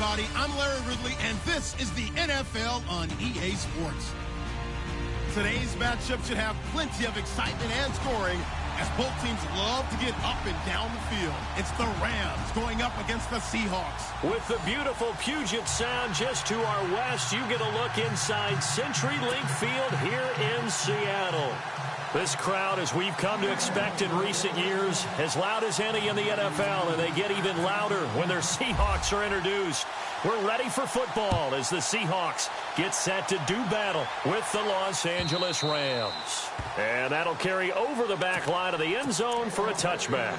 everybody. I'm Larry Ridley, and this is the NFL on EA Sports. Today's matchup should have plenty of excitement and scoring, as both teams love to get up and down the field. It's the Rams going up against the Seahawks. With the beautiful Puget Sound just to our west, you get a look inside CenturyLink Field here in Seattle. This crowd, as we've come to expect in recent years, as loud as any in the NFL, and they get even louder when their Seahawks are introduced. We're ready for football as the Seahawks get set to do battle with the Los Angeles Rams. And that'll carry over the back line of the end zone for a touchback.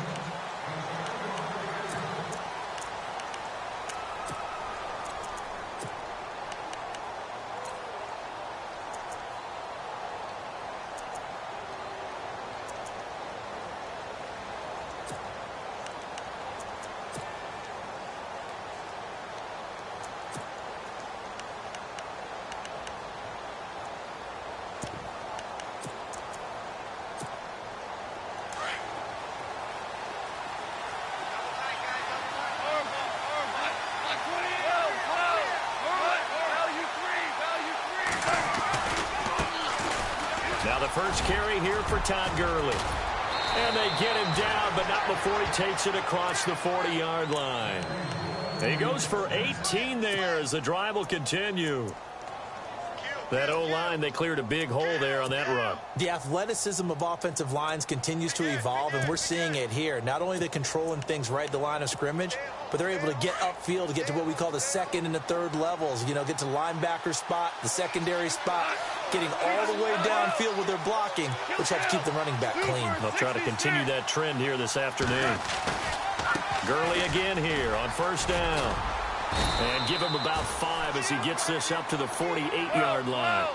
Now the first carry here for Todd Gurley. And they get him down, but not before he takes it across the 40-yard line. He goes for 18 there as the drive will continue. That O-line, they cleared a big hole there on that run. The athleticism of offensive lines continues to evolve, and we're seeing it here. Not only the controlling things right at the line of scrimmage, but they're able to get upfield to get to what we call the second and the third levels. You know, get to linebacker spot, the secondary spot, getting all the way downfield with their blocking, which helps keep the running back clean. They'll try to continue that trend here this afternoon. Gurley again here on first down. And give him about 5 as he gets this up to the 48-yard line.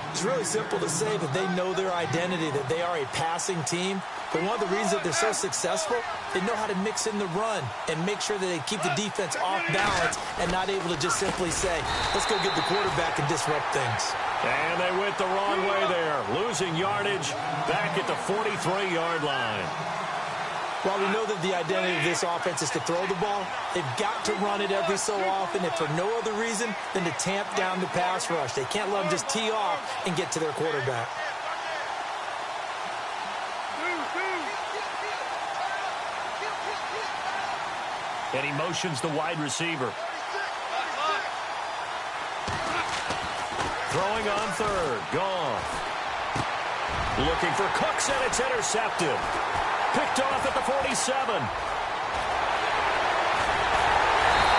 It's really simple to say that they know their identity, that they are a passing team. But one of the reasons that they're so successful, they know how to mix in the run and make sure that they keep the defense off balance and not able to just simply say, let's go get the quarterback and disrupt things. And they went the wrong way there, losing yardage back at the 43-yard line. While we know that the identity of this offense is to throw the ball, they've got to run it every so often, if for no other reason than to tamp down the pass rush. They can't let them just tee off and get to their quarterback. And he motions the wide receiver. Throwing on third. Goff. Looking for Cooks, and it's intercepted. Picked off at the 47.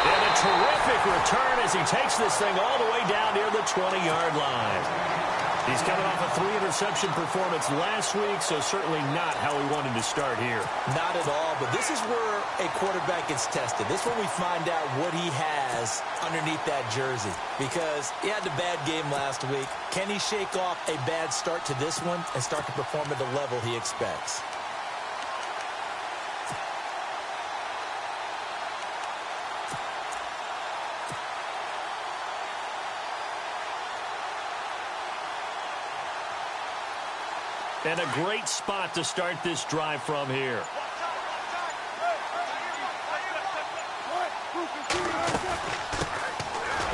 And a terrific return as he takes this thing all the way down near the 20-yard line. He's coming off a 3-interception performance last week, so certainly not how we wanted to start here. Not at all, but this is where a quarterback gets tested. This is where we find out what he has underneath that jersey, because he had a bad game last week. Can he shake off a bad start to this one and start to perform at the level he expects? And a great spot to start this drive from here.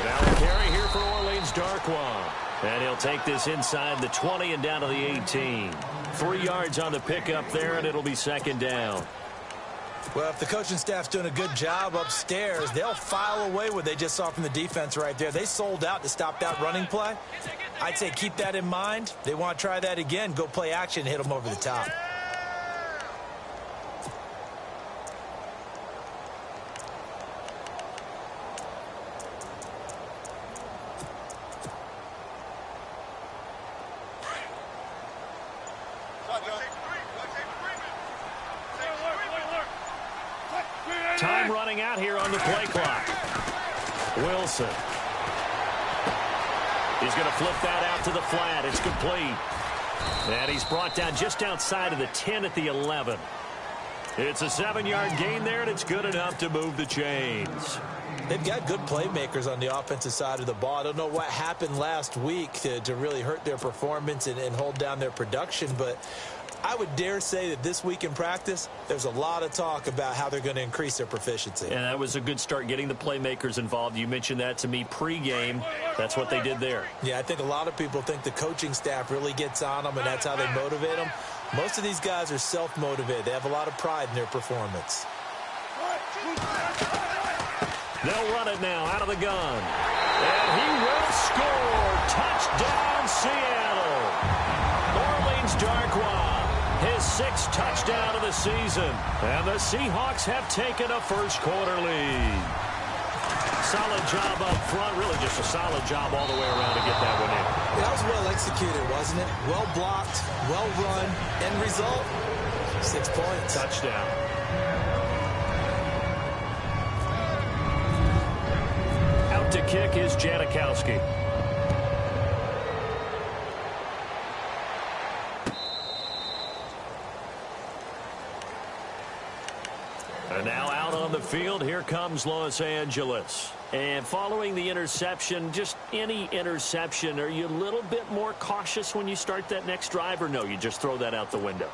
Now a carry here for Orleans Darkwan. And he'll take this inside the 20 and down to the 18. 3 yards on the pickup there, and it'll be second down. Well, if the coaching staff's doing a good job upstairs, they'll file away what they just saw from the defense right there. They sold out to stop that running play. I'd say keep that in mind. They want to try that again. Go play action and hit them over the top. Time running out here on the play clock. Wilson. He's going to flip that out to the flat. It's complete. And he's brought down just outside of the 10 at the 11. It's a 7-yard gain there, and it's good enough to move the chains. They've got good playmakers on the offensive side of the ball. I don't know what happened last week to really hurt their performance and hold down their production, but I would dare say that this week in practice, there's a lot of talk about how they're going to increase their proficiency. And that was a good start, getting the playmakers involved. You mentioned that to me pregame. That's what they did there. Yeah, I think a lot of people think the coaching staff really gets on them, and that's how they motivate them. Most of these guys are self-motivated. They have a lot of pride in their performance. They'll run it now out of the gun. And he will score. Touchdown, Seattle. Orleans Darkwa. His 6th touchdown of the season. And the Seahawks have taken a first-quarter lead. Solid job up front. Really just a solid job all the way around to get that one in. That was well executed, wasn't it? Well blocked, well run. End result, 6 points. Touchdown. Out to kick is Janikowski. And now out on the field, here comes Los Angeles. And following the interception, just any interception, are you a little bit more cautious when you start that next drive, or no, you just throw that out the window?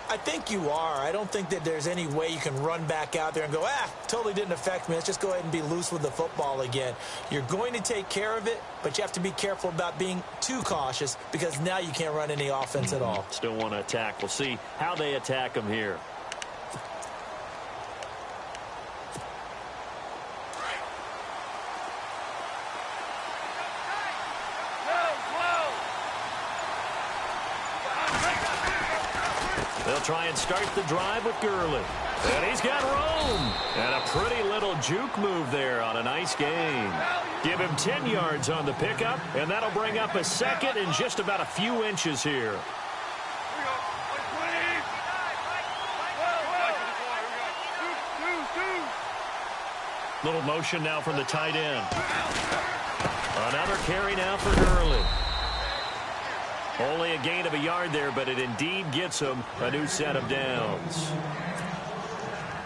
I think you are. I don't think that there's any way you can run back out there and go, totally didn't affect me. Let's just go ahead and be loose with the football again. You're going to take care of it, but you have to be careful about being too cautious because now you can't run any offense at all. Still want to attack. We'll see how they attack them here. They'll try and start the drive with Gurley. And he's got room. And a pretty little juke move there on a nice gain. Give him 10 yards on the pickup, and that'll bring up a second in just about a few inches here. Little motion now from the tight end. Another carry now for Gurley. Only a gain of a yard there, but it indeed gets him a new set of downs.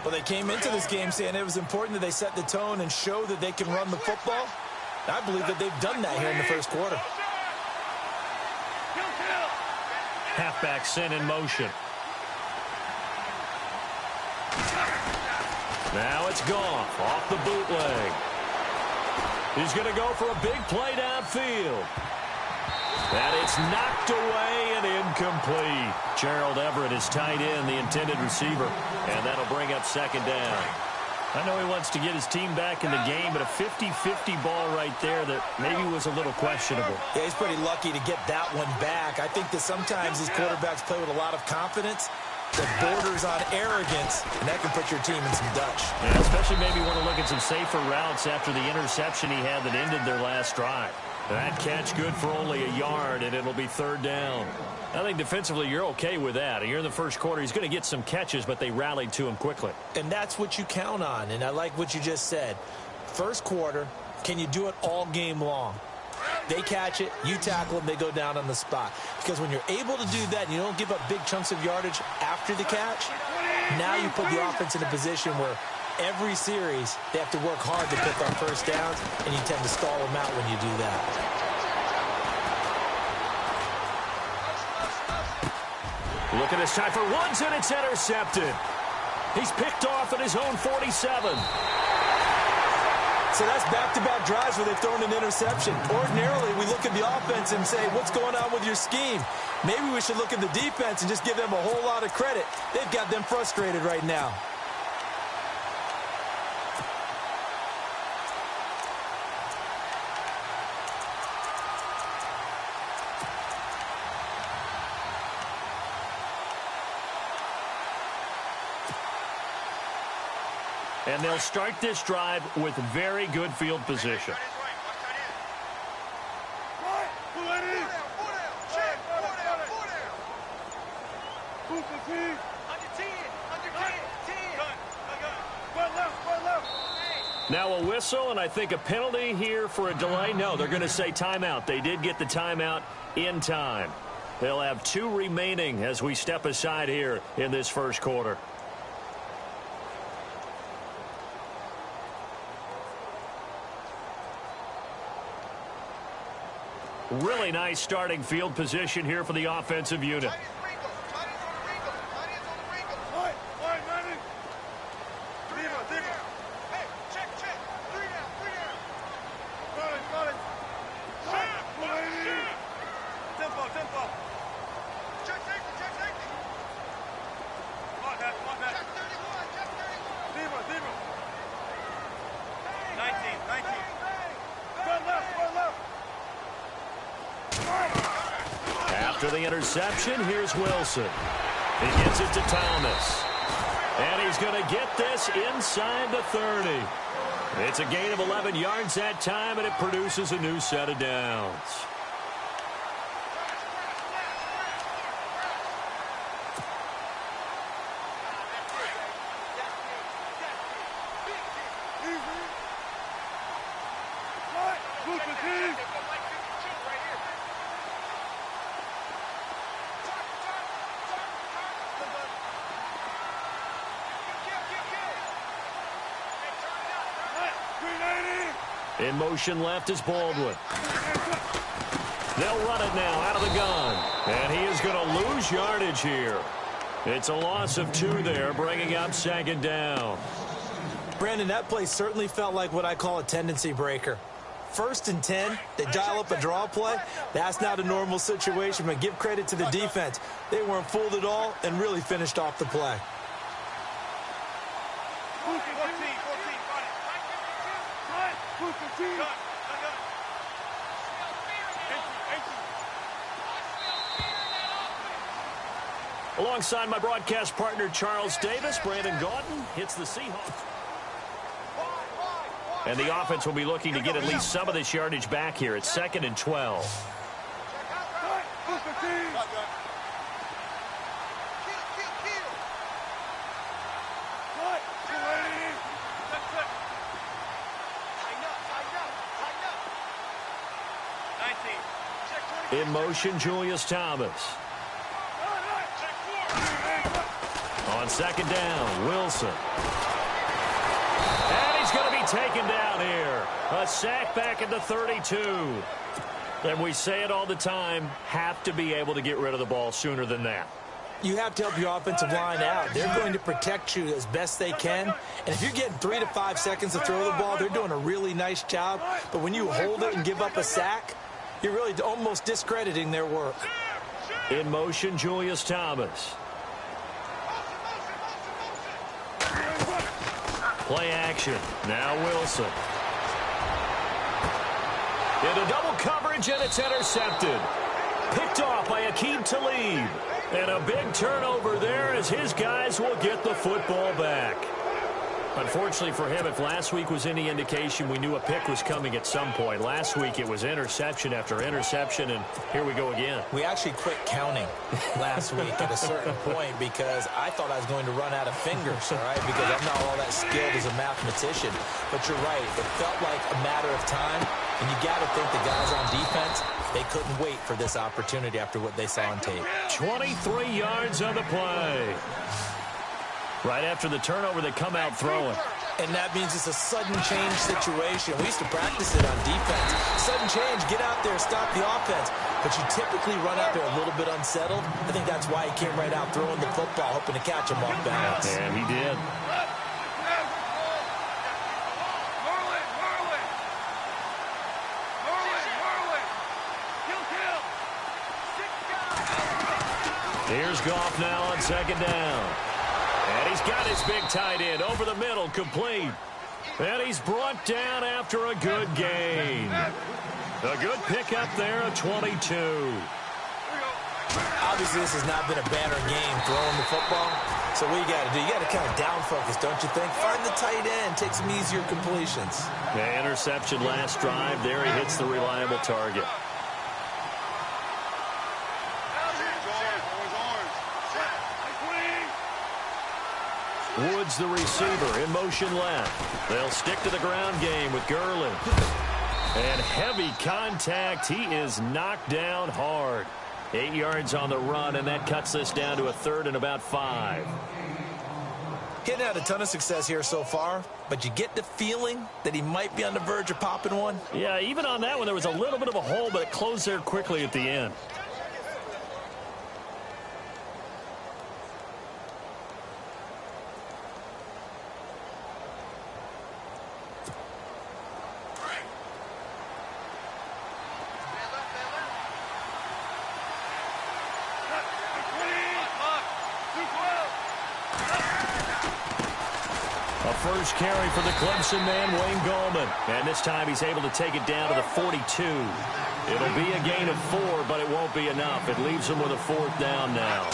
Well, they came into this game saying it was important that they set the tone and show that they can run the football. I believe that they've done that here in the first quarter. Halfback sent in motion. Now it's Goff off the bootleg. He's going to go for a big play downfield. And it's knocked away and incomplete. Gerald Everett is tight end, the intended receiver. And that'll bring up second down. I know he wants to get his team back in the game, but a 50-50 ball right there that maybe was a little questionable. Yeah, he's pretty lucky to get that one back. I think that sometimes these quarterbacks play with a lot of confidence that borders on arrogance, and that can put your team in some Dutch. Yeah, especially maybe want to look at some safer routes after the interception he had that ended their last drive. That catch good for only a yard, and it'll be third down. I think defensively you're okay with that. You're in the first quarter. He's going to get some catches, but they rallied to him quickly. And that's what you count on, and I like what you just said. First quarter, can you do it all game long? They catch it, you tackle them, they go down on the spot. Because when you're able to do that and you don't give up big chunks of yardage after the catch, now you put the offense in a position where every series they have to work hard to pick up first downs, and you tend to stall them out when you do that. Look at this time for ones, and it's intercepted. He's picked off at his own 47. So that's back-to-back drives where they've thrown an interception. Ordinarily, we look at the offense and say, what's going on with your scheme? Maybe we should look at the defense and just give them a whole lot of credit. They've got them frustrated right now. And they'll start this drive with very good field position. Now a whistle, and I think a penalty here for a delay. No, they're going to say timeout. They did get the timeout in time. They'll have 2 remaining as we step aside here in this first quarter. Really nice starting field position here for the offensive unit. After the interception, here's Wilson. He gets it to Thomas. And he's going to get this inside the 30. It's a gain of 11 yards that time, and it produces a new set of downs. In motion left is Baldwin. They'll run it now out of the gun. And he is going to lose yardage here. It's a loss of 2 there, bringing up second down. Brandon, that play certainly felt like what I call a tendency breaker. 1st and 10, they dial up a draw play. That's not a normal situation, but give credit to the defense. They weren't fooled at all and really finished off the play. Alongside my broadcast partner, Charles Davis, Brandon Gaudin hits the Seahawks. And the offense will be looking to get at least some of this yardage back here. It's 2nd and 12. In motion, Julius Thomas. On 2nd down, Wilson. And he's going to be taken down here. A sack back at the 32. And we say it all the time, have to be able to get rid of the ball sooner than that. You have to help your offensive line out. They're going to protect you as best they can. And if you're getting 3 to 5 seconds to throw the ball, they're doing a really nice job. But when you hold it and give up a sack, you're really almost discrediting their work. In motion, Julius Thomas. Play action. Now Wilson. Into double coverage, and it's intercepted. Picked off by Aqib Talib. And a big turnover there as his guys will get the football back. Unfortunately for him, if last week was any indication, we knew a pick was coming at some point. Last week it was interception after interception, and here we go again. We actually quit counting last week at a certain point because I thought I was going to run out of fingers, all right, because I'm not all that skilled as a mathematician. But you're right. It felt like a matter of time, and you got to think the guys on defense, they couldn't wait for this opportunity after what they saw on tape. 23 yards on the play. Right after the turnover, they come out throwing. And that means it's a sudden change situation. We used to practice it on defense. Sudden change, get out there, stop the offense. But you typically run out there a little bit unsettled. I think that's why he came right out throwing the football, hoping to catch him off balance. And he did. Here's Goff now on 2nd down. And he's got his big tight end over the middle, complete. And he's brought down after a good gain. A good pickup there, a 22. Obviously, this has not been a banner game throwing the football. So what you got to do, you got to kind of down focus, don't you think? Find the tight end, take some easier completions. The interception last drive. There he hits the reliable target. Woods the receiver in motion left. They'll stick to the ground game with Gurley. And heavy contact. He is knocked down hard. 8 yards on the run, and that cuts this down to a 3rd and about 5. He hadn't had a ton of success here so far, but you get the feeling that he might be on the verge of popping one. Yeah, even on that one, there was a little bit of a hole, but it closed there quickly at the end. first carry for the Clemson man, Wayne Gallman. And this time he's able to take it down to the 42. It'll be a gain of 4, but it won't be enough. It leaves him with a 4th down now.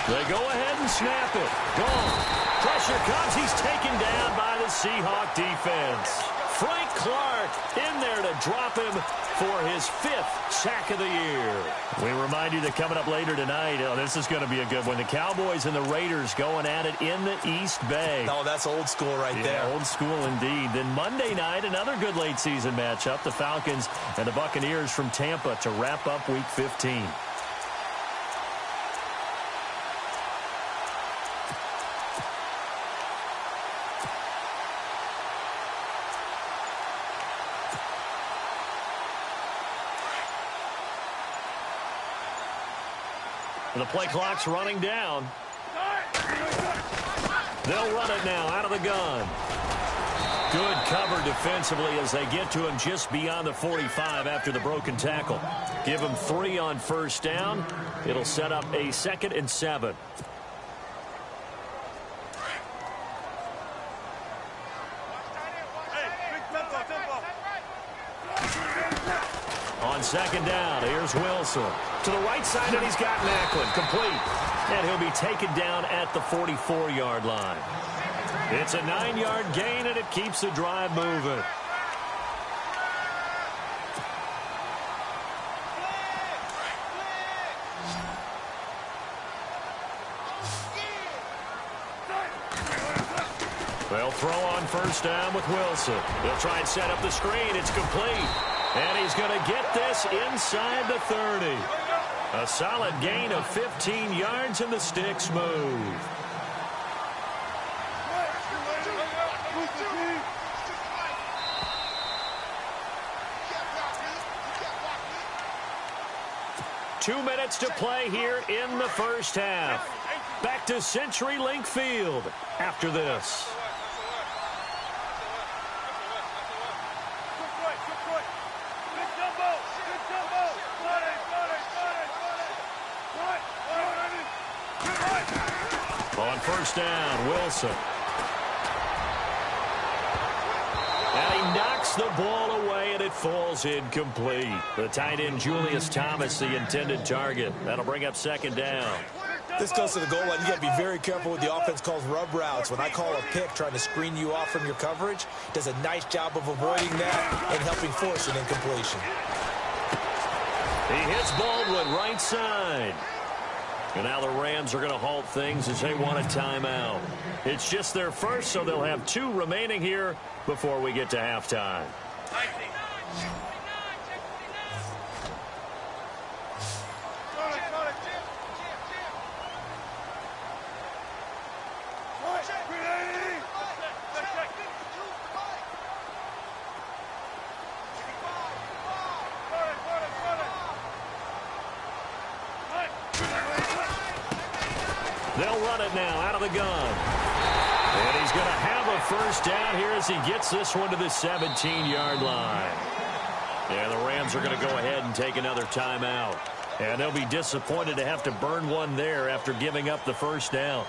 They go ahead and snap it. Gone. Pressure comes. He's taken down by the Seahawk defense. Frank Clark in there to drop him for his 5th sack of the year. We remind you that coming up later tonight, this is going to be a good one. The Cowboys and the Raiders going at it in the East Bay. Oh, that's old school right there. Old school indeed. Then Monday night, another good late season matchup. The Falcons and the Buccaneers from Tampa to wrap up Week 15. The play clock's running down. They'll run it now out of the gun. Good cover defensively as they get to him just beyond the 45 after the broken tackle. Give him 3 on first down. It'll set up a 2nd and 7. On 2nd down, here's Wilson. To the right side, and he's got Macklin. Complete. And he'll be taken down at the 44-yard line. It's a 9-yard gain, and it keeps the drive moving. They'll throw on first down with Wilson. They'll try and set up the screen. It's complete. And he's going to get this inside the 30. A solid gain of 15 yards, and the sticks move. Two minutes to play here in the first half. Back to CenturyLink Field after this. On first down, Wilson. And he knocks the ball away, and it falls incomplete. The tight end, Julius Thomas, the intended target. That'll bring up 2nd down. This goes to the goal line. You got to be very careful with the offense calls rub routes. When I call a pick trying to screen you off from your coverage, does a nice job of avoiding that and helping force an incompletion. He hits Baldwin right side. And now the Rams are going to halt things as they want a timeout. It's just their first, so they'll have 2 remaining here before we get to halftime. They'll run it now out of the gun. And he's going to have a first down here as he gets this one to the 17-yard line. And the Rams are going to go ahead and take another timeout. And they'll be disappointed to have to burn one there after giving up the first down.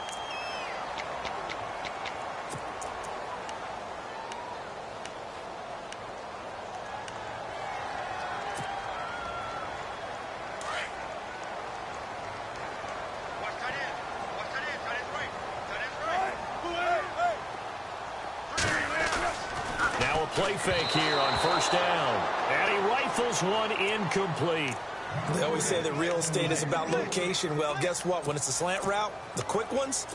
Play fake here on first down. And he rifles one incomplete. They always say that real estate is about location. Well, guess what? When it's a slant route, the quick ones,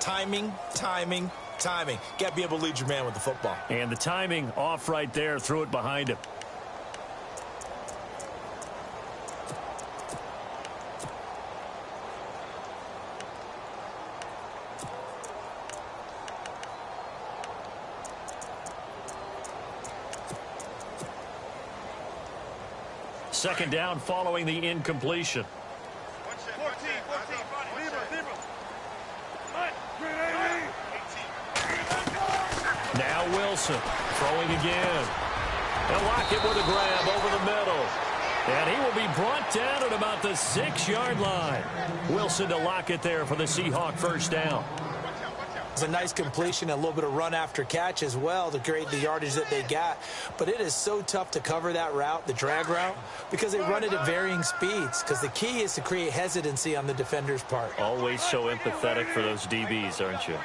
timing, timing, timing. Got to be able to lead your man with the football. And the timing off right there. Threw it behind him. Second down following the incompletion. Now Wilson throwing again. And Lockett with a grab over the middle. And he will be brought down at about the 6-yard line. Wilson to Lockett there for the Seahawk first down. It's a nice completion, a little bit of run after catch as well to create the yardage that they got. But it is so tough to cover that route, the drag route, because they run it at varying speeds. Because the key is to create hesitancy on the defender's part. Always so empathetic for those DBs, aren't you?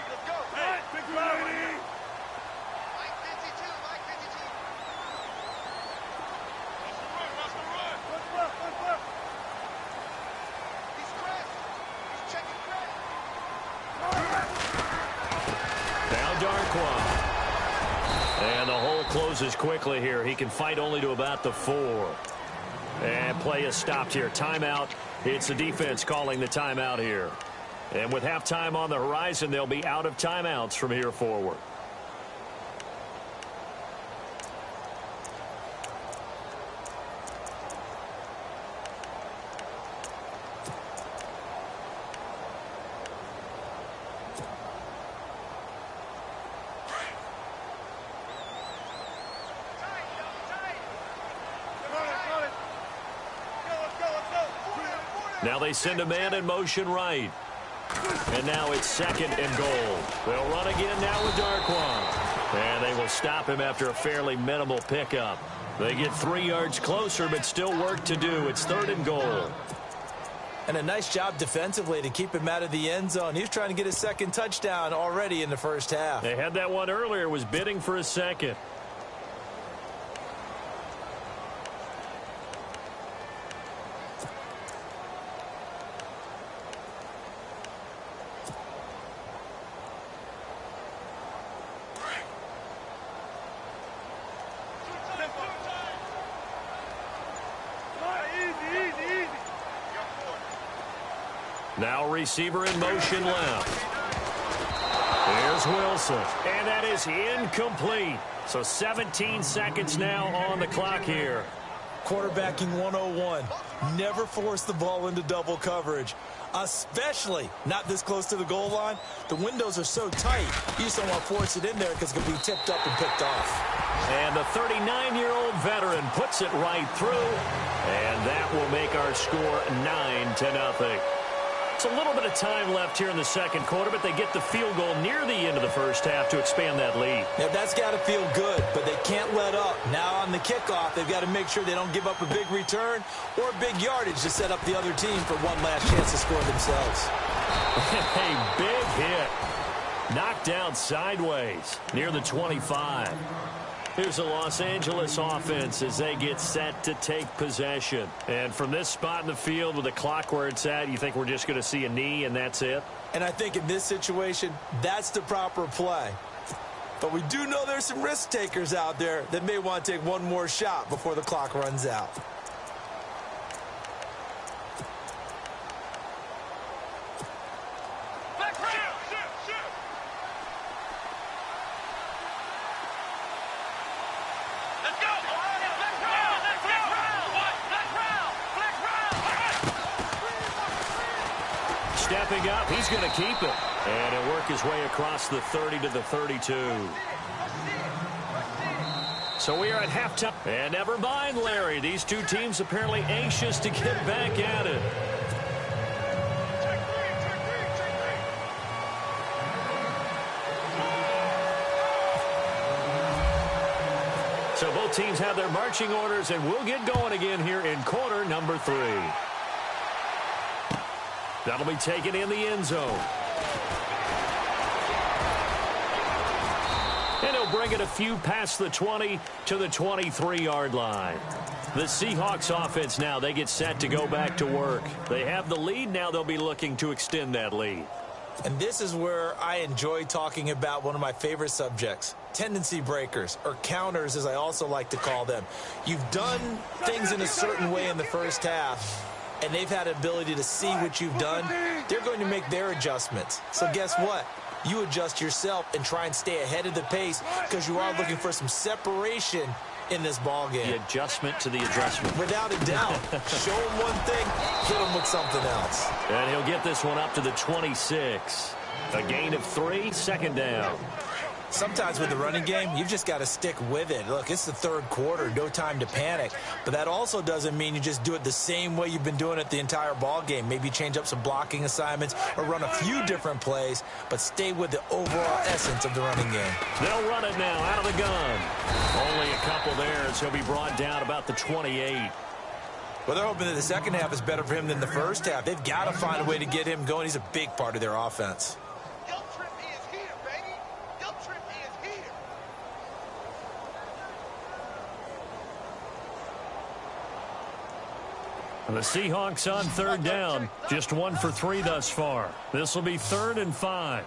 And the hole closes quickly here. He can fight only to about the 4. And play is stopped here. Timeout. It's the defense calling the timeout here. And with halftime on the horizon, they'll be out of timeouts from here forward. Now they send a man in motion right. And now it's 2nd and goal. They'll run again now with Darquan. And they will stop him after a fairly minimal pickup. They get 3 yards closer, but still work to do. It's 3rd and goal. And a nice job defensively to keep him out of the end zone. He was trying to get his 2nd touchdown already in the first half. They had that one earlier, was bidding for a 2nd. Now receiver in motion left. Here's Wilson. And that is incomplete. So 17 seconds now on the clock here. Quarterbacking 101. Never force the ball into double coverage. Especially not this close to the goal line. The windows are so tight, you just don't want to force it in there because it can be tipped up and picked off. And the 39-year-old veteran puts it right through. And that will make our score 9-0. It's a little bit of time left here in the second quarter, but they get the field goal near the end of the first half to expand that lead. Yeah, that's got to feel good, but they can't let up. Now on the kickoff, they've got to make sure they don't give up a big return or big yardage to set up the other team for one last chance to score themselves. A big hit. Knocked down sideways near the 25. Here's the Los Angeles offense as they get set to take possession. And from this spot in the field with the clock where it's at, you think we're just going to see a knee and that's it? And I think in this situation, that's the proper play. But we do know there's some risk takers out there that may want to take one more shot before the clock runs out. Stepping up, he's going to keep it. And he'll work his way across the 30 to the 32. So we are at halftime. And never mind, Larry. These two teams apparently anxious to get back at it. So both teams have their marching orders, and we'll get going again here in quarter number 3. That'll be taken in the end zone. And he'll bring it a few past the 20 to the 23-yard line. The Seahawks offense now, they get set to go back to work. They have the lead. Now they'll be looking to extend that lead. And this is where I enjoy talking about one of my favorite subjects, tendency breakers, or counters as I also like to call them. You've done things in a certain way in the first half, and they've had an ability to see what you've done. They're going to make their adjustments. So guess what? You adjust yourself and try and stay ahead of the pace because you are looking for some separation in this ball game. The adjustment to the adjustment. Without a doubt. Show him one thing, hit him with something else. And he'll get this one up to the 26. A gain of 3, second down. Sometimes with the running game, you've just got to stick with it. Look, it's the third quarter, no time to panic. But that also doesn't mean you just do it the same way you've been doing it the entire ball game. Maybe change up some blocking assignments or run a few different plays, but stay with the overall essence of the running game. They'll run it now out of the gun. Only a couple there as he'll be brought down about the 28. Well, they're hoping that the second half is better for him than the first half. They've got to find a way to get him going. He's a big part of their offense. The Seahawks on third down. Just 1 for 3 thus far. This will be 3rd and 5.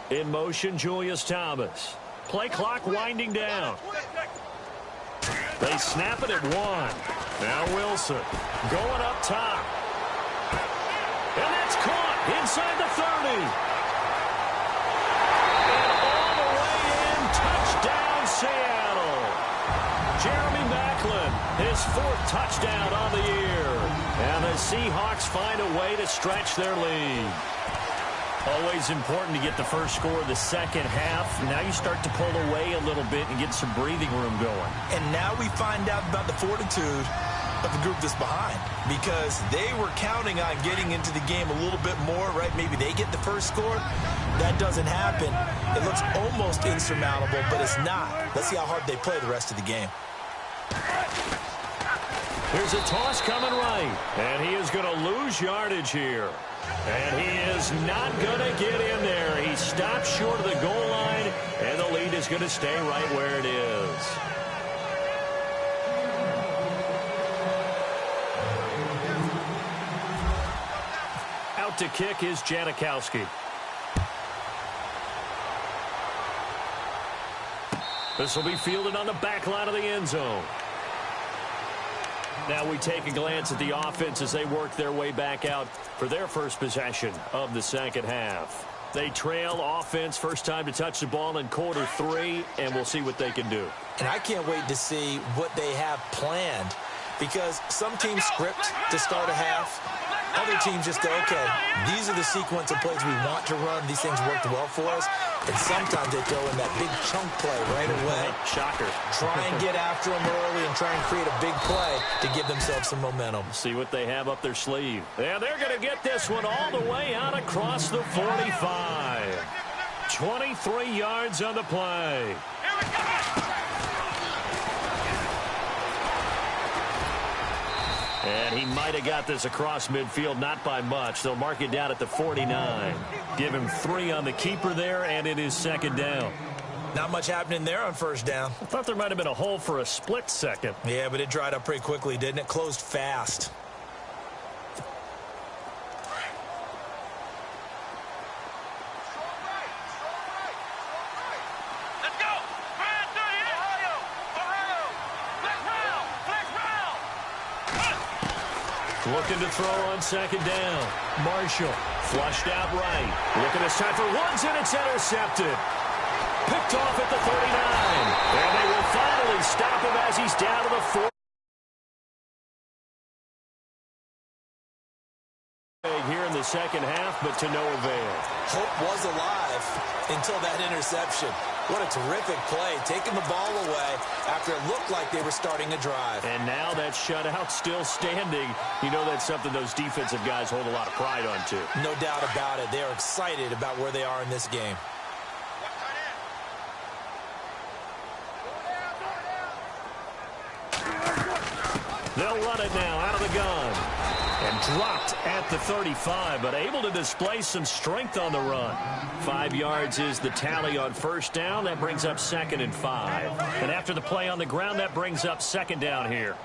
In motion, Julius Thomas. Play clock winding down. They snap it at 1. Now Wilson going up top. And that's caught inside the 30. And all the way in, touchdown Seattle. Jeremy Maclin, his 4th touchdown on the year. And the Seahawks find a way to stretch their lead. Always important to get the first score of the second half. Now you start to pull away a little bit and get some breathing room going. And now we find out about the fortitude of the group that's behind, because they were counting on getting into the game a little bit more, right? Maybe they get the first score. That doesn't happen. It looks almost insurmountable, but it's not. Let's see how hard they play the rest of the game. Here's a toss coming right, and he is going to lose yardage here. And he is not going to get in there. He stops short of the goal line, and the lead is going to stay right where it is. Out to kick is Janikowski. This will be fielded on the back line of the end zone. Now we take a glance at the offense as they work their way back out for their first possession of the second half. They trail offense, first time to touch the ball in quarter 3, and we'll see what they can do. And I can't wait to see what they have planned, because some teams script to start a half. Other teams just go, okay, these are the sequence of plays we want to run. These things worked well for us. And sometimes they throw in that big chunk play right away. Shocker. Try and get after them early and try and create a big play to give themselves some momentum. See what they have up their sleeve. Yeah, they're going to get this one all the way out across the 45. 23 yards on the play. And he might have got this across midfield, not by much. They'll mark it down at the 49. Give him 3 on the keeper there, and it is second down. Not much happening there on first down. I thought there might have been a hole for a split second. Yeah, but it dried up pretty quickly, didn't it? Closed fast. Looking to throw on second down. Marshall flushed out right. Looking this time for Woods, and it's intercepted. Picked off at the 39. And they will finally stop him as he's down to the 4. Here in the second half, but to no avail. Hope was alive until that interception. What a terrific play, taking the ball away after it looked like they were starting a drive. And now that shutout still standing. You know that's something those defensive guys hold a lot of pride on, too. No doubt about it. They are excited about where they are in this game. They'll run it now out of the gun. And dropped at the 35, but able to display some strength on the run. 5 yards is the tally on first down. That brings up 2nd and 5. And after the play on the ground, that brings up second down here.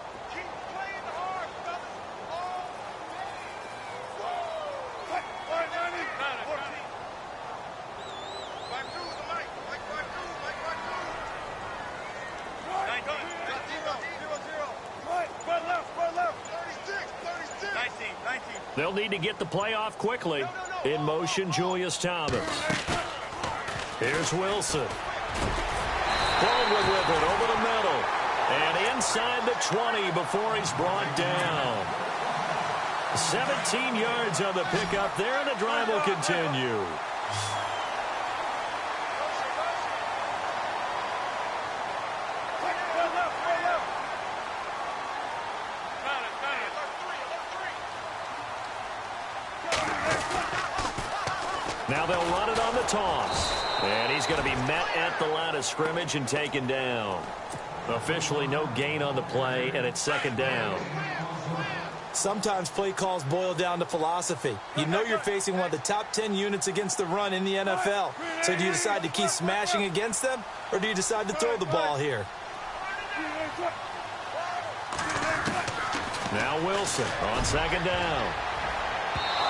They'll need to get the play off quickly. In motion, Julius Thomas. Here's Wilson. Baldwin with it over the middle. And inside the 20 before he's brought down. 17 yards on the pickup there, and the drive will continue. Now they'll run it on the toss. And he's going to be met at the line of scrimmage and taken down. Officially no gain on the play, and it's second down. Sometimes play calls boil down to philosophy. You know you're facing one of the top 10 units against the run in the NFL. So do you decide to keep smashing against them, or do you decide to throw the ball here? Now Wilson on second down.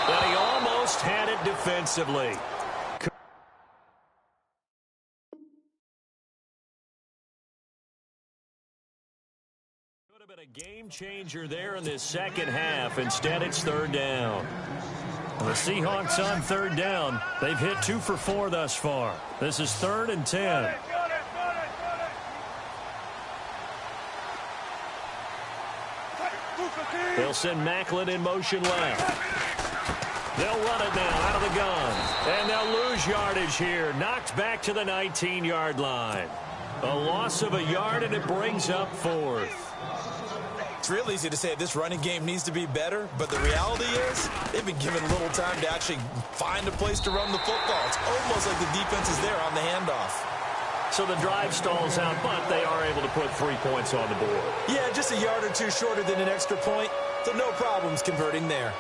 But he almost had it defensively. Could have been a game changer there in this second half. Instead, it's third down. The Seahawks on third down. They've hit 2 for 4 thus far. This is 3rd and 10. They'll send Macklin in motion left. They'll run it now out of the gun. And they'll lose yardage here. Knocked back to the 19-yard line. A loss of a yard, and it brings up 4th. It's real easy to say this running game needs to be better, but the reality is they've been given little time to actually find a place to run the football. It's almost like the defense is there on the handoff. So the drive stalls out, but they are able to put 3 points on the board. Yeah, just a yard or two shorter than an extra point, so no problems converting there.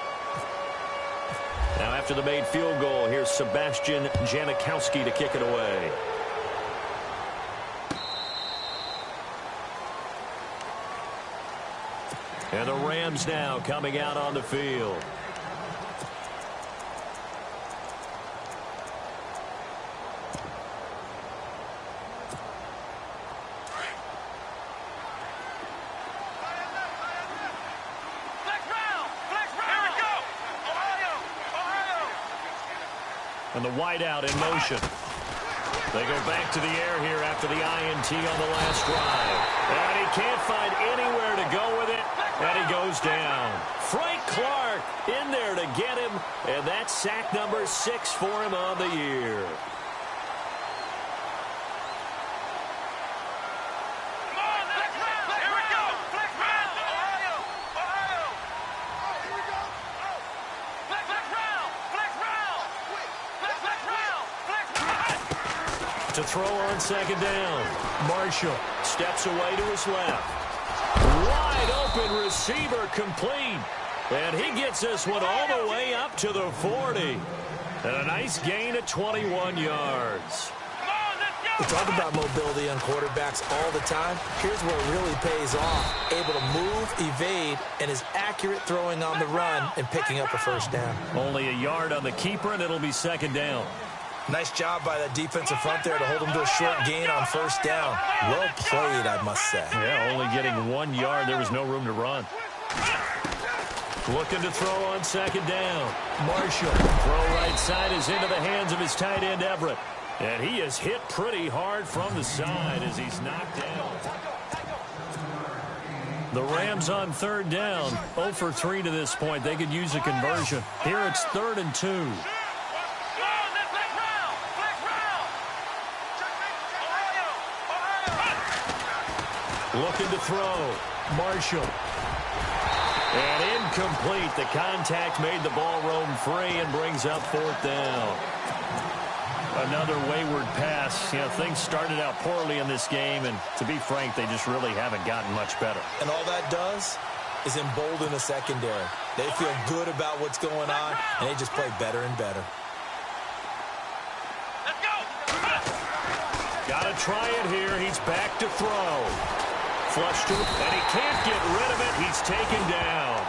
Now after the made field goal, here's Sebastian Janikowski to kick it away. And the Rams now coming out on the field. And the wideout in motion. They go back to the air here after the INT on the last drive. And he can't find anywhere to go with it. And he goes down. Frank Clark in there to get him. And that's sack number 6 for him on the year. To throw on second down. Marshall steps away to his left. Wide open receiver complete. And he gets this one all the way up to the 40. And a nice gain of 21 yards. We talk about mobility on quarterbacks all the time. Here's where it really pays off. Able to move, evade, and is accurate throwing on the run and picking up a first down. Only a yard on the keeper, and it'll be second down. Nice job by that defensive front there to hold him to a short gain on first down. Well played, I must say. Yeah, only getting 1 yard. There was no room to run. Looking to throw on second down. Marshall. Throw right side is into the hands of his tight end, Everett. And he is hit pretty hard from the side as he's knocked down. The Rams on third down. 0 for 3 to this point. They could use a conversion. Here it's 3rd and 2. Looking to throw. Marshall. And incomplete. The contact made the ball roam free and brings up 4th down. Another wayward pass. You know, things started out poorly in this game, and to be frank, they just really haven't gotten much better. And all that does is embolden the secondary. They feel good about what's going on, and they just play better and better. Let's go! Got to try it here. He's back to throw. Flush to it, and he can't get rid of it. He's taken down.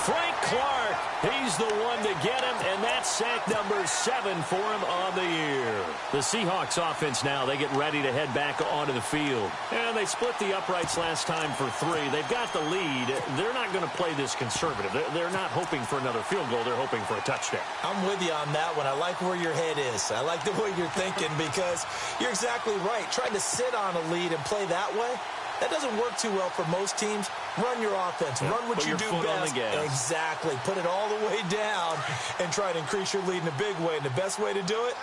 Frank Clark He's the one to get him, and that's sack number 7 for him on the year. The Seahawks offense now, they get ready to head back onto the field. And they split the uprights last time for 3. They've got the lead. They're not going to play this conservative. They're not hoping for another field goal. They're hoping for a touchdown. I'm with you on that one. I like where your head is. I like the way you're thinking because you're exactly right. Trying to sit on a lead and play that way, that doesn't work too well for most teams. Run your offense. Yeah, run what you do best. Exactly. Put it all the way down and try to increase your lead in a big way. And the best way to do it,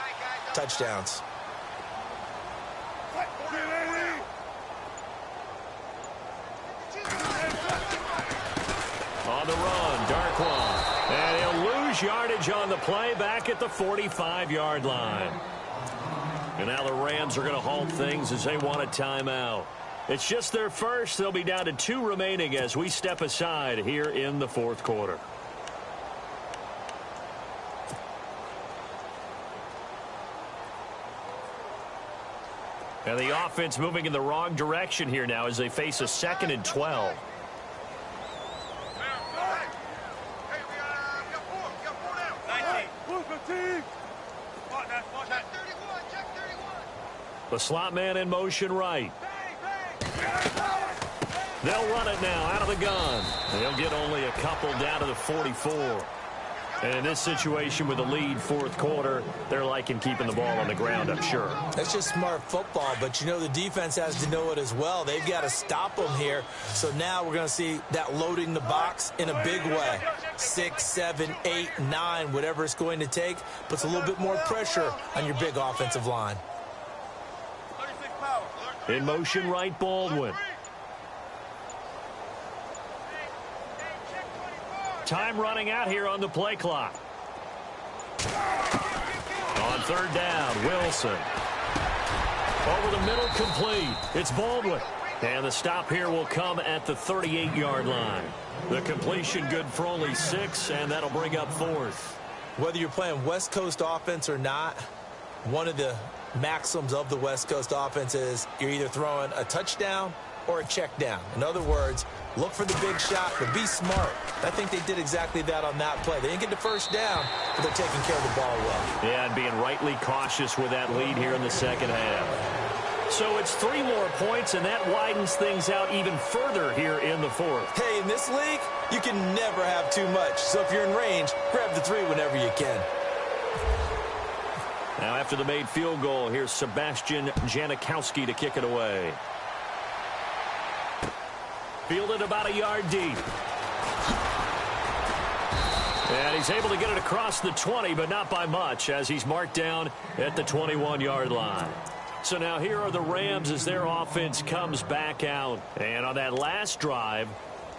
touchdowns. On the run, Darkwan. And he'll lose yardage on the play back at the 45-yard line. And now the Rams are going to halt things as they want a timeout. It's just their first. They'll be down to 2 remaining as we step aside here in the fourth quarter. And the offense moving in the wrong direction here now as they face a 2nd and 12. The slot man in motion right. They'll run it now out of the gun. They'll get only a couple down to the 44. And in this situation with the lead fourth quarter, they're liking keeping the ball on the ground, I'm sure. That's just smart football, but you know the defense has to know it as well. They've got to stop them here. So now we're going to see that loading the box in a big way. 6, 7, 8, 9, whatever it's going to take, puts a little bit more pressure on your big offensive line. In motion right, Baldwin. Time running out here on the play clock. On 3rd down, Wilson. Over the middle, complete. It's Baldwin. And the stop here will come at the 38-yard line. The completion good for only 6, and that'll bring up 4th. Whether you're playing West Coast offense or not, one of the maxims of the West Coast offense is you're either throwing a touchdown or a check down. In other words, look for the big shot, but be smart. I think they did exactly that on that play. They didn't get the first down, but they're taking care of the ball well. Yeah, and being rightly cautious with that lead here in the second half. So it's 3 more points, and that widens things out even further here in the fourth. Hey, in this league, you can never have too much. So if you're in range, grab the 3 whenever you can. Now after the made field goal, here's Sebastian Janikowski to kick it away. Fielded about a yard deep. And he's able to get it across the 20, but not by much, as he's marked down at the 21-yard line. So now here are the Rams as their offense comes back out. And on that last drive,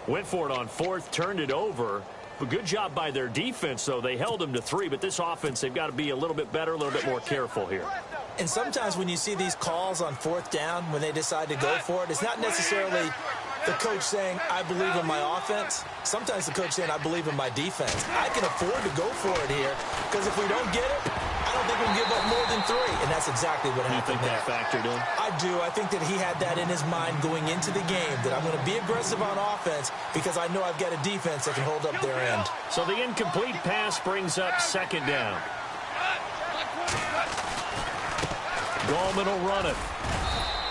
went for it on 4th, turned it over. But good job by their defense, though. They held them to 3, but this offense, they've got to be a little bit better, a little bit more careful here. And sometimes when you see these calls on 4th down, when they decide to go for it, it's not necessarily the coach saying, I believe in my offense. Sometimes the coach saying, I believe in my defense. I can afford to go for it here because if we don't get it, I don't think we'll give up more than 3. And that's exactly what happened there. You think that factored in? I do. I think that he had that in his mind going into the game, that I'm going to be aggressive on offense because I know I've got a defense that can hold up their end. So the incomplete pass brings up 2nd down. Gallman will run it.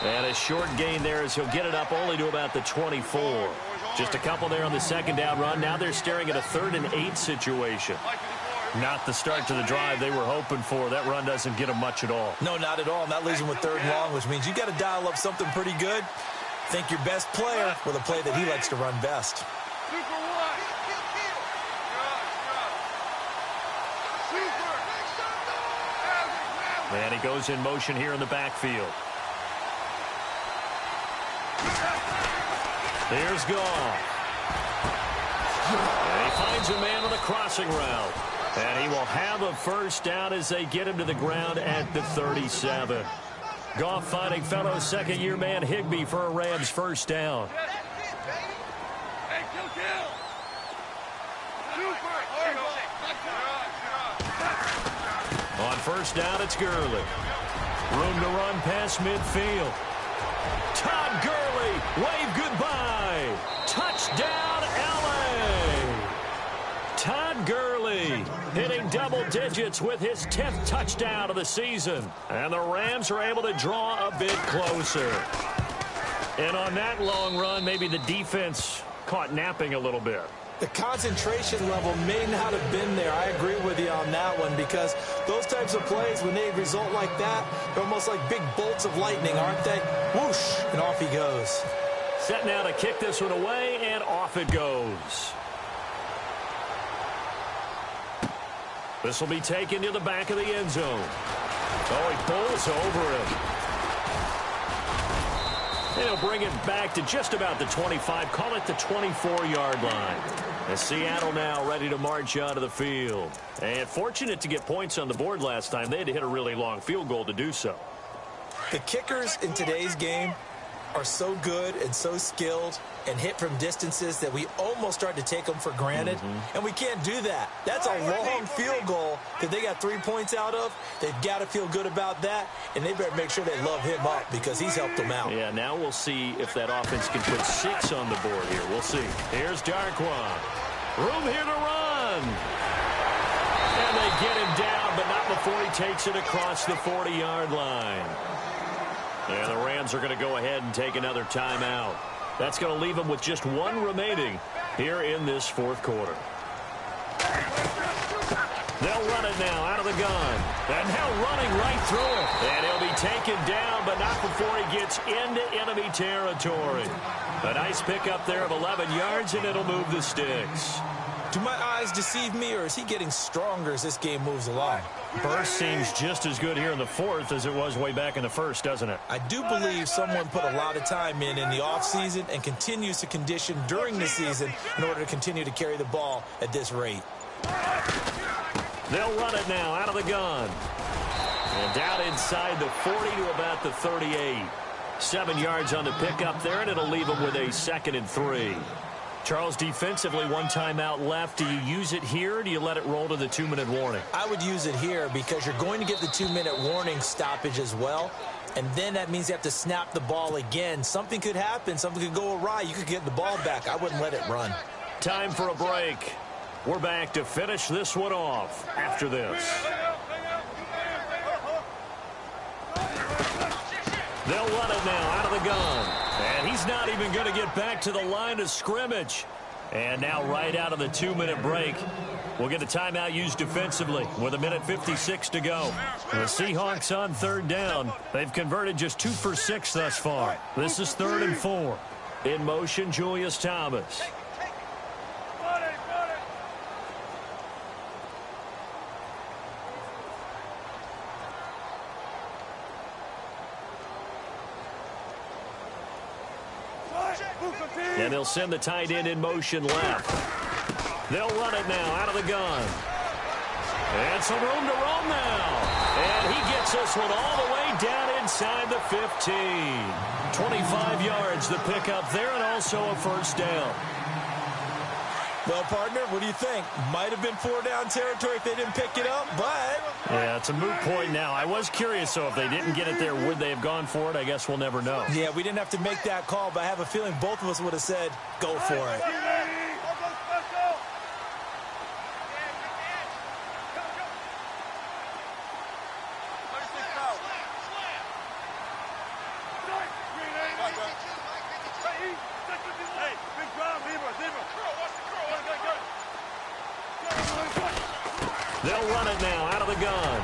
And a short gain there as he'll get it up only to about the 24. Just a couple there on the 2nd down run. Now they're staring at a 3rd and 8 situation. Not the start to the drive they were hoping for. That run doesn't get them much at all. No, not at all. And that leaves them with 3rd and long, which means you've got to dial up something pretty good. Think your best player with a play that he likes to run best. And he goes in motion here in the backfield. Here's Goff. And he finds a man on the crossing route. And he will have a 1st down as they get him to the ground at the 37. Goff finding fellow 2nd-year man Higbee for a Rams 1st down. On 1st down, it's Gurley. Room to run past midfield. Todd Gurley, wave goodbye. Touchdown, L.A. Todd Gurley hitting double digits with his 10th touchdown of the season. And the Rams are able to draw a bit closer. And on that long run, maybe the defense caught napping a little bit. The concentration level may not have been there. I agree with you on that one, because those types of plays, when they result like that, they're almost like big bolts of lightning, aren't they? Whoosh, and off he goes. Set now to kick this one away, and off it goes. This will be taken to the back of the end zone. Oh, he pulls over him. And he'll bring it back to just about the 25, call it the 24-yard line. And Seattle now ready to march onto the field. And fortunate to get points on the board last time. They had to hit a really long field goal to do so. The kickers in today's game are so good and so skilled and hit from distances that we almost start to take them for granted. And we can't do that. That's a long field goal that they got 3 points out of. They've got to feel good about that, and they better make sure they love him up because he's helped them out. Yeah, now we'll see if that offense can put 6 on the board here. We'll see. Here's Darquan. Room here to run. And they get him down, but not before he takes it across the 40-yard line. And the Rams are going to go ahead and take another timeout. That's going to leave them with just 1 remaining here in this fourth quarter. They'll run it now out of the gun. And now running right through it. And he'll be taken down, but not before he gets into enemy territory. A nice pickup there of 11 yards, and it'll move the sticks. Do my eyes deceive me, or is he getting stronger as this game moves along? Burst seems just as good here in the fourth as it was way back in the first, doesn't it? I do believe someone put a lot of time in the offseason and continues to condition during the season in order to continue to carry the ball at this rate. They'll run it now out of the gun. And down inside the 40 to about the 38. 7 yards on the pickup there, and it'll leave them with a 2nd and 3. Charles, defensively, 1 timeout left. Do you use it here, or do you let it roll to the 2-minute warning? I would use it here because you're going to get the 2-minute warning stoppage as well. And then that means you have to snap the ball again. Something could happen. Something could go awry. You could get the ball back. I wouldn't let it run. Time for a break. We're back to finish this one off after this. They'll run it now out of the gun. And he's not even going to get back to the line of scrimmage. And now right out of the 2-minute break, we'll get a timeout used defensively with 1:56 to go. The Seahawks on 3rd down. They've converted just 2 for 6 thus far. This is 3rd and 4. In motion, Julius Thomas. And they'll send the tight end in motion left. They'll run it now out of the gun. And some room to roam now. And he gets this one all the way down inside the 15. 25 yards the pickup there, and also a 1st down. Well, partner, what do you think? Might have been 4-down territory if they didn't pick it up, but... Yeah, it's a moot point now. I was curious, so if they didn't get it there, would they have gone for it? I guess we'll never know. Yeah, we didn't have to make that call, but I have a feeling both of us would have said, go for it. They'll run it now out of the gun.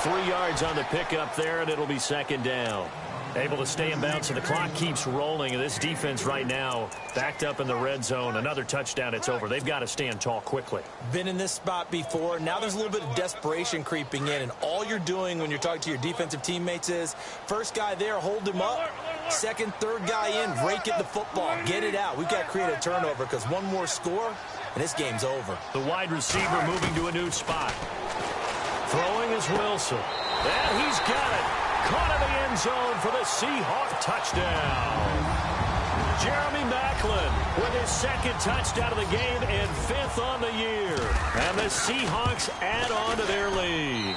3 yards on the pickup there, and it'll be 2nd down. Able to stay in bounds, so the clock keeps rolling. And this defense right now backed up in the red zone. Another touchdown, it's over. They've got to stand tall quickly. Been in this spot before. Now there's a little bit of desperation creeping in. And all you're doing when you're talking to your defensive teammates is, first guy there, hold him up. 2nd, 3rd guy in, rake at the football. Get it out. We've got to create a turnover because one more score, and this game's over. The wide receiver moving to a new spot. Throwing is Wilson. And he's got it. Caught in the end zone for the Seahawk touchdown. Jeremy Maclin with his 2nd touchdown of the game and 5th on the year. And the Seahawks add on to their lead.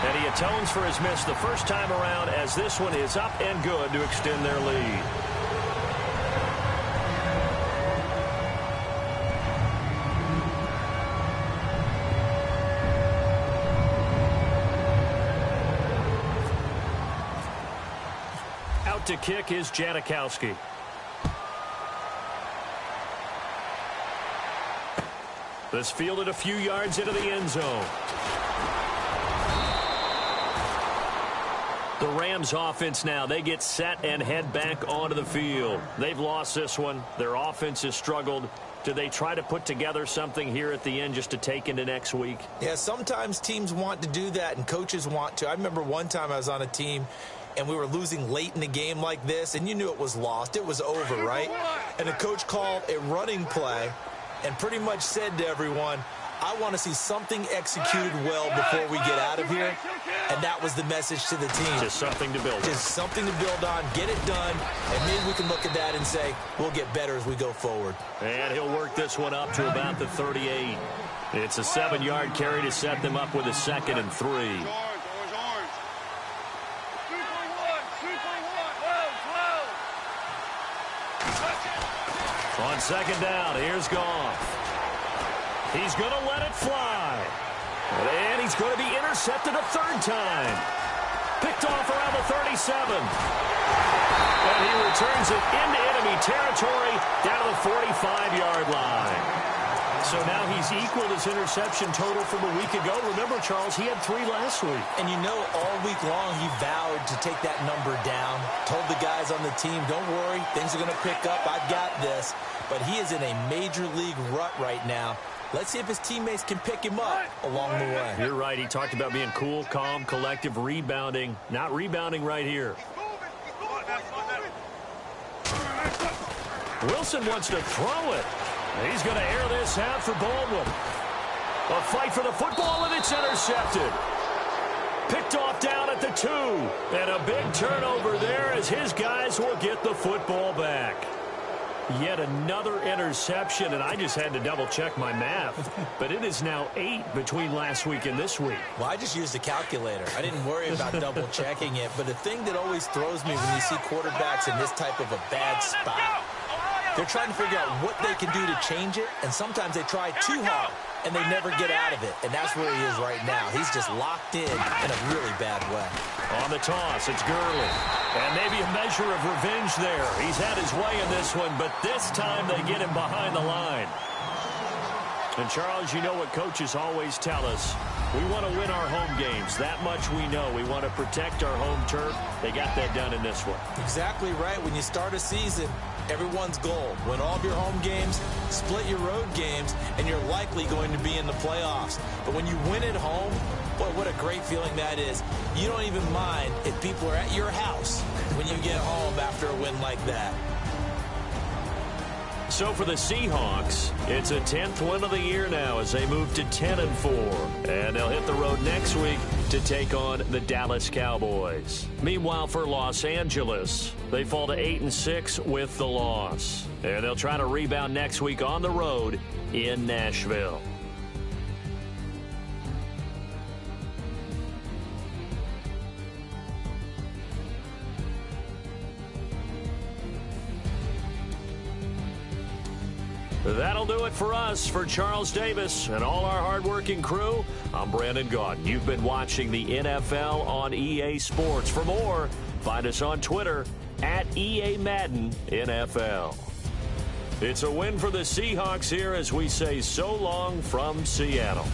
And he atones for his miss the first time around as this one is up and good to extend their lead. out to kick is Janikowski. This fielded a few yards into the end zone. The Rams offense now, they get set and head back onto the field. They've lost this one. Their offense has struggled. Do they try to put together something here at the end just to take into next week? Yeah, sometimes teams want to do that and coaches want to. I remember one time I was on a team and we were losing late in the game like this, and you knew it was lost. It was over, right? And the coach called a running play and pretty much said to everyone, I want to see something executed well before we get out of here. And that was the message to the team. Just something to build on. Just something to build on, get it done, and maybe we can look at that and say, we'll get better as we go forward. And he'll work this one up to about the 38. It's a 7-yard carry to set them up with a 2nd and 3. On 2nd down, here's Goff. He's going to let it fly. And he's going to be intercepted a 3rd time. Picked off around the 37. And he returns it into enemy territory down to the 45-yard line. So now he's equaled his interception total from a week ago. Remember, Charles, he had 3 last week. And you know, all week long he vowed to take that number down. Told the guys on the team, don't worry, things are going to pick up. I've got this. But he is in a major league rut right now. Let's see if his teammates can pick him up along the way. You're right. He talked about being cool, calm, collective, rebounding. Not rebounding right here. Wilson wants to throw it. He's going to air this out for Baldwin. A fight for the football, and it's intercepted. Picked off down at the 2. And a big turnover there as his guys will get the football back. Yet another interception, and I just had to double-check my math. But it is now 8 between last week and this week. Well, I just used a calculator. I didn't worry about double-checking it. But the thing that always throws me when you see quarterbacks in this type of a bad spot, they're trying to figure out what they can do to change it, and sometimes they try too hard, and they never get out of it. And that's where he is right now. He's just locked in a really bad way. On the toss, it's Gurley. And maybe a measure of revenge there. He's had his way in this one, but this time they get him behind the line. And, Charles, you know what coaches always tell us. We want to win our home games. That much we know. We want to protect our home turf. They got that done in this one. Exactly right. When you start a season, everyone's goal: win all of your home games, split your road games, and you're likely going to be in the playoffs. But when you win at home, boy, what a great feeling that is. You don't even mind if people are at your house when you get home after a win like that. So for the Seahawks, it's a 10th win of the year now as they move to 10-4. And they'll hit the road next week to take on the Dallas Cowboys. Meanwhile, for Los Angeles, they fall to 8-6 with the loss. And they'll try to rebound next week on the road in Nashville. That'll do it for us. For Charles Davis and all our hardworking crew, I'm Brandon Gaudin. You've been watching the NFL on EA Sports. For more, find us on Twitter at EA Madden NFL. It's a win for the Seahawks here as we say so long from Seattle.